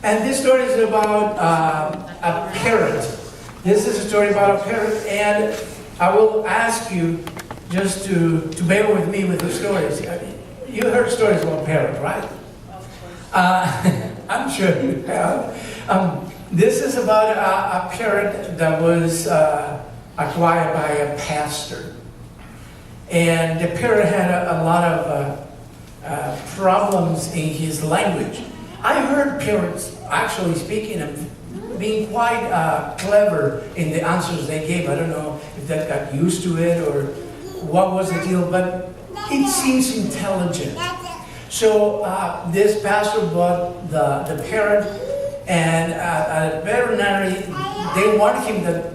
And this story is about a parrot. This is a story about a parrot, and I will ask you just to bear with me with the stories. You heard stories about parrot, right? I'm sure you have. This is about a parrot that was acquired by a pastor. And the parrot had a lot of problems in his language. I heard parrots actually speaking and being quite clever in the answers they gave. I don't know if they got used to it or what was the deal, but it seems intelligent. So this pastor bought the parrot, and at a veterinary, they warned him that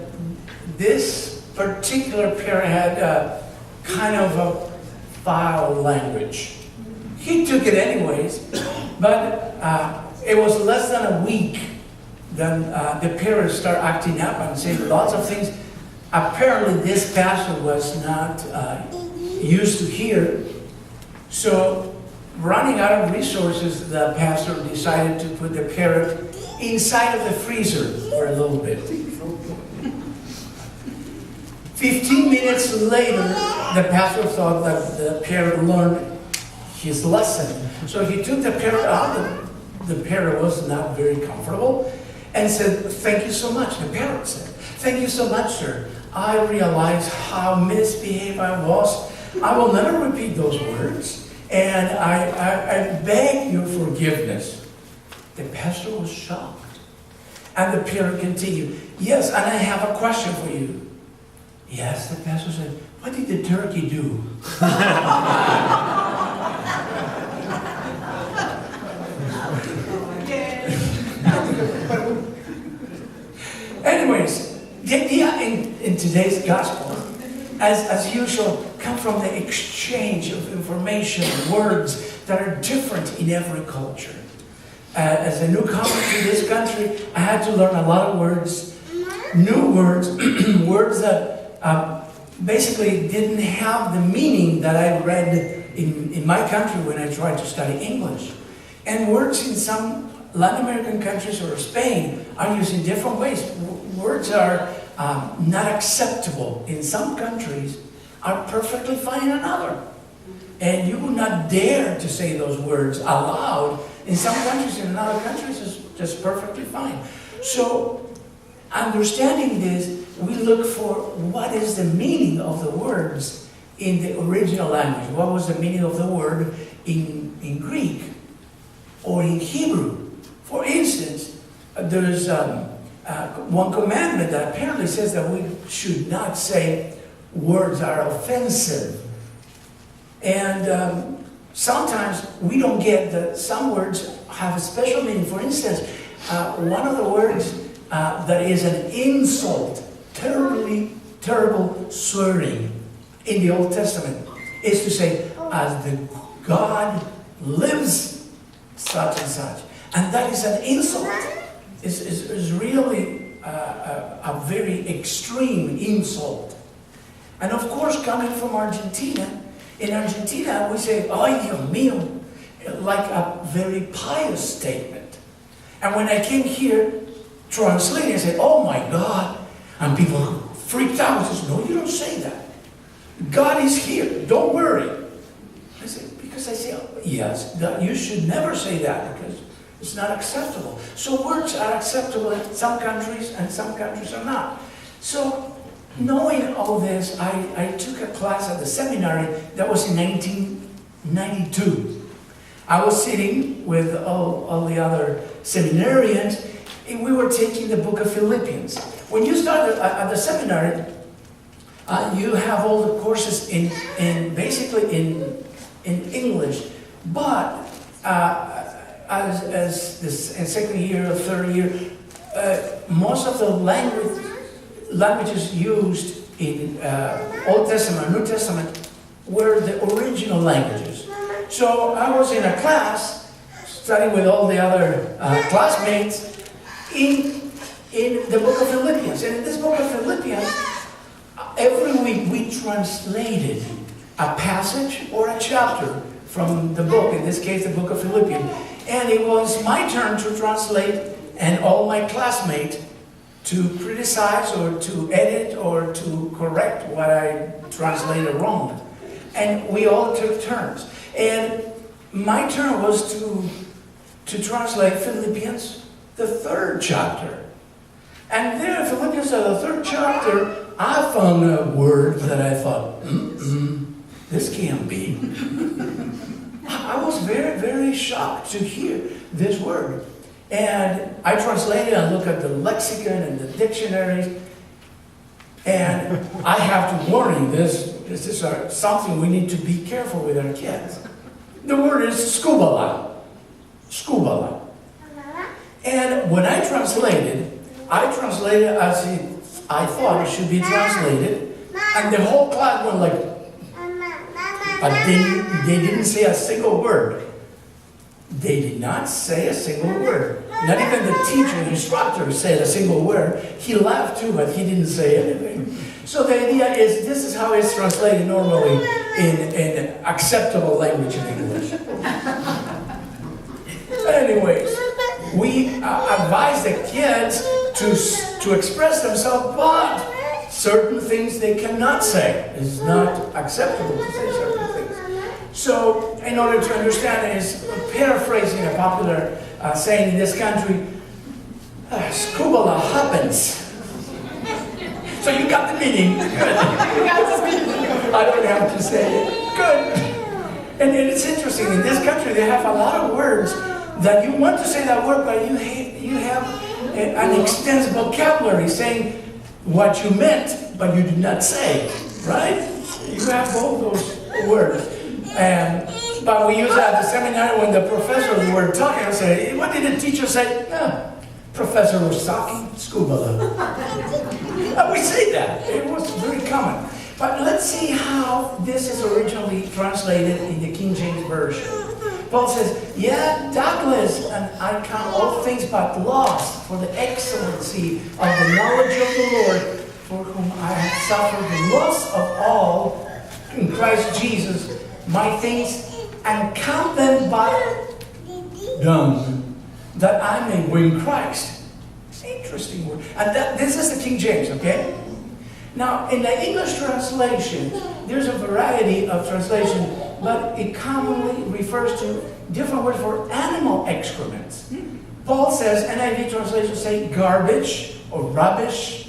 this particular parrot had kind of a foul language. He took it anyways, but it was less than a week then the parrot started acting up and saying lots of things. Apparently this pastor was not used to hear. So running out of resources, the pastor decided to put the parrot inside of the freezer for a little bit. 15 minutes later, the pastor thought that the parrot learned his lesson. So he took the parrot out. The parrot was not very comfortable and said, "Thank you so much." The parrot said, "Thank you so much, sir. I realized how misbehaved I was. I will never repeat those words, and I beg your forgiveness." The pastor was shocked. And the parrot continued, "Yes, and I have a question for you." "Yes," the pastor said. "What did the turkey do?" Anyways, the idea in today's gospel, as usual, come from the exchange of information, words that are different in every culture. As a newcomer to this country, I had to learn a lot of words, new words, words that basically didn't have the meaning that I read in my country when I tried to study English. And words in some Latin American countries or Spain are used in different ways. Words are not acceptable in some countries, are perfectly fine in another. And you would not dare to say those words aloud. In some countries, in other countries, it's just perfectly fine. So, understanding this, we look for what is the meaning of the words in the original language. What was the meaning of the word in Greek or in Hebrew? For instance, there's one commandment that apparently says that we should not say words that are offensive. And sometimes we don't get that some words have a special meaning. For instance, one of the words that is an insult, terrible swearing in the Old Testament is to say, "As the God lives, such and such." And that is an insult. It's really a very extreme insult. And of course, coming from Argentina, in Argentina we say, "Ay, Dios mío," like a very pious statement. And when I came here translating, I said, "Oh my God," and people freaked out and said, "No, you don't say that. God is here, don't worry." I said, because I say, "Yes, you should never say that because it's not acceptable." So words are acceptable in some countries and some countries are not. So knowing all this, I took a class at the seminary that was in 1992. I was sitting with all the other seminarians, and we were taking the book of Philippians. When you start at the seminary, you have all the courses basically in English, but as this second year or third year, most of the languages used in Old Testament, New Testament, were the original languages. So I was in a class studying with all the other classmates in the book of Philippians. And in this book of Philippians, every week we translated a passage or a chapter from the book, in this case the book of Philippians. And it was my turn to translate, and all my classmates to criticize or to edit or to correct what I translated wrong. And we all took turns. And my turn was to translate Philippians, the 3rd chapter. And there in Philippians, the 3rd chapter, I found a word that I thought, this can't be. I was very, very shocked to hear this word. And I translated and looked at the lexicon and the dictionaries. And I have to warn you, this is something we need to be careful with our kids. The word is skubala. Skubala. And when I translated as I thought it should be translated. And the whole class went like, but they didn't say a single word. They did not say a single word. Not even the teacher, the instructor said a single word. He laughed too, but he didn't say anything. So the idea is, this is how it's translated normally in acceptable language in English. Anyways, we advise the kids to express themselves, but certain things they cannot say. It's not acceptable to say certain things. So, in order to understand, is paraphrasing a popular saying in this country, skubala happens. So you got the meaning. Good. You got the meaning. I don't have to say it. Good. And it's interesting, in this country they have a lot of words that you want to say that word, but you have an extensive vocabulary saying what you meant, but you did not say, right? You have both those words. But we use that at the seminary when the professors were talking. I said, what did the teacher say? No, professor was talking, skubala. We say that. It was very common. But let's see how this is originally translated in the King James Version. Paul says, yeah, doubtless, and I count all things but loss for the excellency of the knowledge of the Lord, for whom I have suffered the loss of all in Christ Jesus, my things, and count them but dung, that I may win Christ. It's an interesting word. And this is the King James, okay? Now, in the English translation, there's a variety of translation, but it commonly refers to different words for animal excrements. Paul says, NIV translations say garbage or rubbish.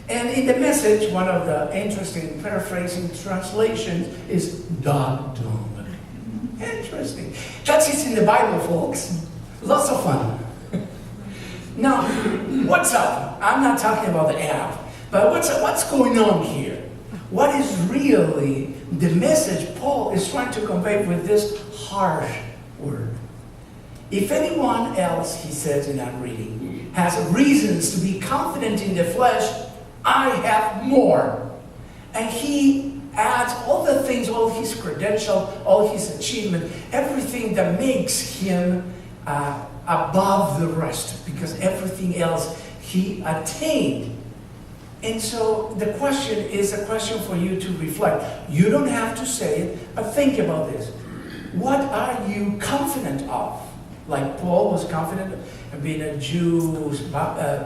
And in the Message, one of the interesting paraphrasing translations is dog dung. Interesting. That's it in the Bible, folks. Lots of fun. Now, what's up? I'm not talking about the app, but what's going on here? What is really the message Paul is trying to convey with this harsh word? If anyone else, he says in that reading, has reasons to be confident in the flesh, I have more. And he adds all the things, all his credentials, all his achievement, everything that makes him above the rest, because everything else he attained. And so the question is a question for you to reflect. You don't have to say it, but think about this. What are you confident of? Like Paul was confident of being a Jew,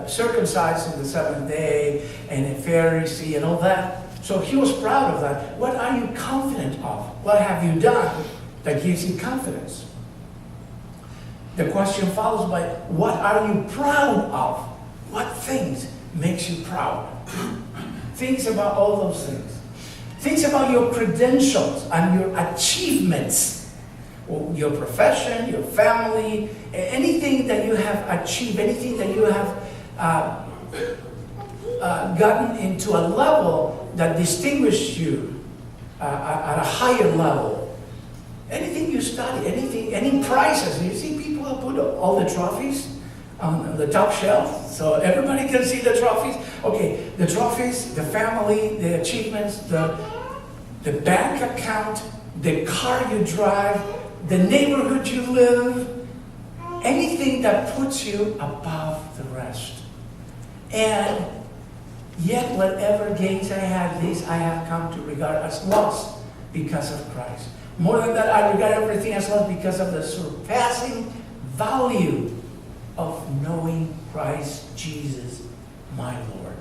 circumcised on the 7th day, and a Pharisee and all that. So he was proud of that. What are you confident of? What have you done that gives you confidence? The question follows by, what are you proud of? What things makes you proud? Things about all those things. Things about your credentials and your achievements. Your profession, your family, anything that you have achieved, anything that you have gotten into a level that distinguishes you at a higher level. Anything you study, any prizes. You see people put all the trophies on the top shelf, so everybody can see the trophies. Okay, the trophies, the family, the achievements, the bank account, the car you drive, the neighborhood you live, anything that puts you above the rest. And yet whatever gains I have, these I have come to regard as loss because of Christ. More than that, I regard everything as lost because of the surpassing value of knowing Christ Jesus, my Lord.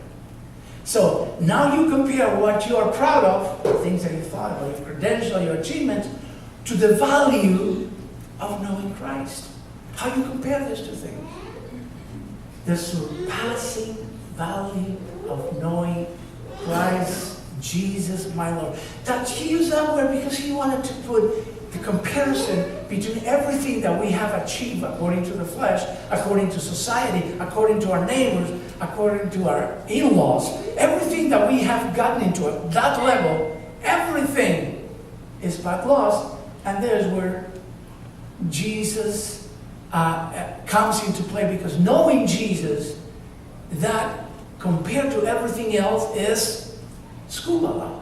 So now you compare what you are proud of, the things that you thought about, your credential, your achievements, to the value of knowing Christ. How you compare these two things? The surpassing value of knowing Christ Jesus, my Lord. That he used that word because he wanted to put the comparison between everything that we have achieved according to the flesh, according to society, according to our neighbors, according to our in-laws, everything that we have gotten into at that level, everything is but lost. And there's where Jesus comes into play, because knowing Jesus, that compared to everything else is scuba.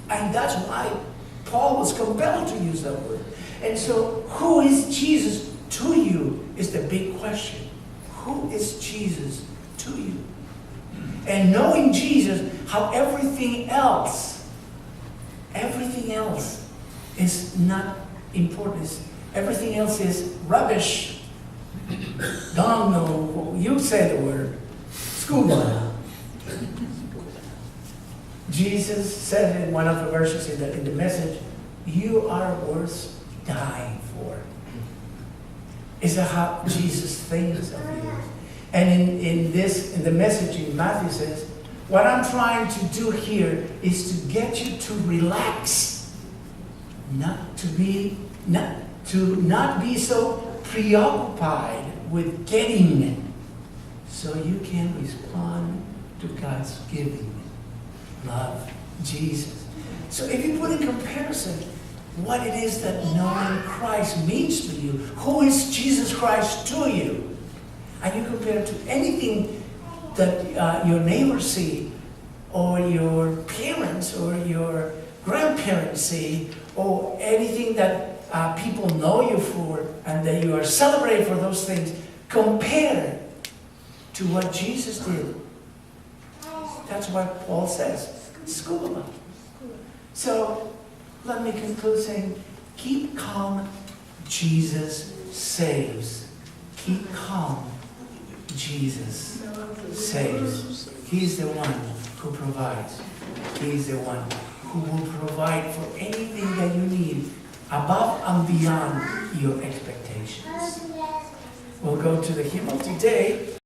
And that's why Paul was compelled to use that word. And so, who is Jesus to you is the big question. Who is Jesus to you? And knowing Jesus, how everything else is not important. Everything else is rubbish. Don't know. You say the word. Scuba. Jesus said in one of the verses in the message, you are worth dying for. Is that how Jesus thinks of you? And in the message in Matthew says, what I'm trying to do here is to get you to relax, not be so preoccupied with getting it, so you can respond to God's giving. Love Jesus. So if you put in comparison what it is that knowing Christ means to you, who is Jesus Christ to you, and you compare it to anything that your neighbors see, or your parents or your grandparents see, or anything that people know you for, and that you are celebrated for those things, compared to what Jesus did. That's what Paul says. Scuba. So, let me conclude saying, keep calm, Jesus saves. Keep calm, Jesus saves. He's the one who provides. He's the one who will provide for anything that you need above and beyond your expectations. We'll go to the hymnal today.